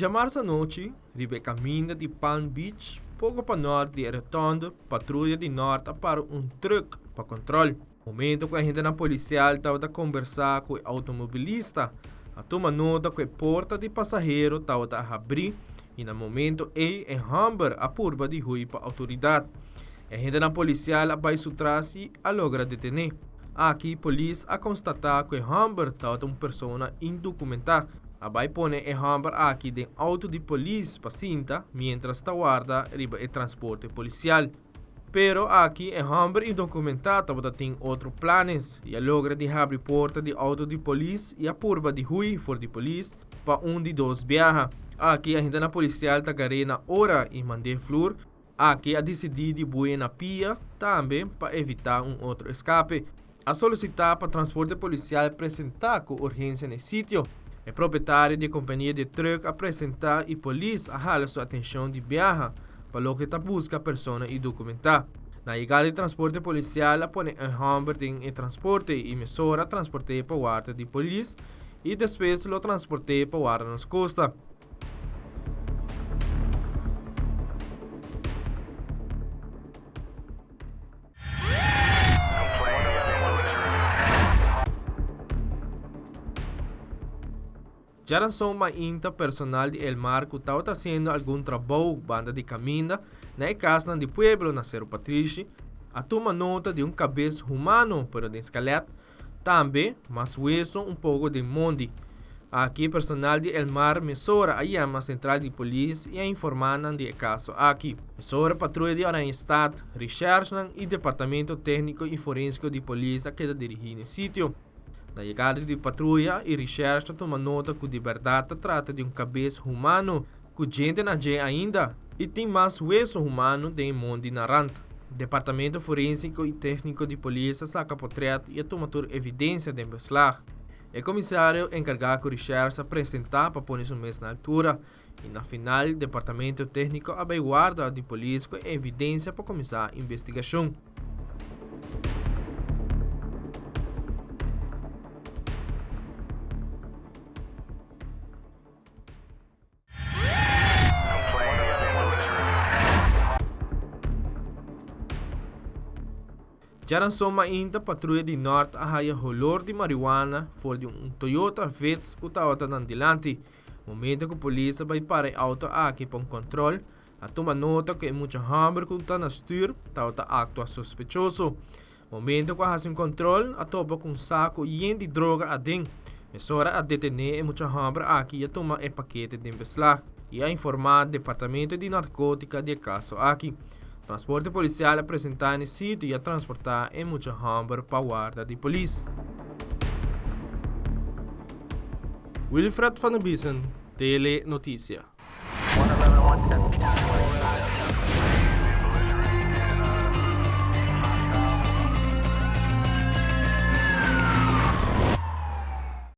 Já março noite, ribe caminho de Palm Beach, pouco para norte de Redondo, patrulha de norte para um truck para controle. Momento que a gente na policial estava a conversar com o automobilista, a tomar nota que a porta de passageiro estava a abrir e no momento em Hamburg a curva de rua para a autoridade. A gente na policial vai trás e a logra detener. Aqui, a polícia a constatar que Hamburg estava uma pessoa indocumentada. A vai pone Hamburg aqui de auto de polícia para cinta, mientras está guarda riba o transporte policial. Pero aqui Hamburg indocumentado tem outros planos e a logra de abrir porta de auto de polícia e a curva de rua for de polícia para de dois viaja. Aqui a gente na policial está na hora e mandei flor. Aqui a decidir de buir na pia também para evitar outro escape. A solicitar para transporte policial apresentar com urgência no sítio. O proprietário da companhia de truck apresentar e a polícia a sua atenção de viaja para o que está busca a pessoa indocumentada. Na chegada de transporte policial, a põe Hamburg tem transporte e emissora transporte para o guarda de polícia e depois o transporte para o guarda nas costas. Já são ainda personal de El Mar que está fazendo algum trabalho banda de caminho na casa do pueblo na Cerro Patricio, a tomar nota de cabeça humano pero de esqueleto, também, mas hueso pouco de monde. Aqui personal de El Mar mesora a chama central de polícia e a informar do caso aqui. Mesora patrulha de Aranha-Estado, recherche e departamento técnico e forensico de polícia que está dirigindo o sítio. Na chegada de patrulha e recherche toma nota que de verdade trata de cabeça humano que gente não tem ainda e tem mais hueso humano de mundo narrante. Departamento forensico e técnico de polícia saca portreto e toma toda evidência de beslag. O comissário encarregado de recherche apresentar para pôr isso mesmo na altura e na final o departamento técnico abre guarda de polícia com evidência para começar a investigação. Já são ainda patrulha de norte a raia olor de marihuana fora de Toyota Vitz que estava andando delante. Momento que a polícia vai para o auto aqui para controle, a toma nota que muita Hamburg que está na stuur estava actua sospechoso. Momento que faz controle, a topa com saco e de droga a dentro. É hora a detener muita Hamburg aqui e a toma o paquete de beslag e a informar o departamento de narcótica de caso aqui. Transporte policial apresentar no sítio e a transportar em muita Hamburg para a guarda de polícia. Wilfred van der Biesen, Tele Notícia.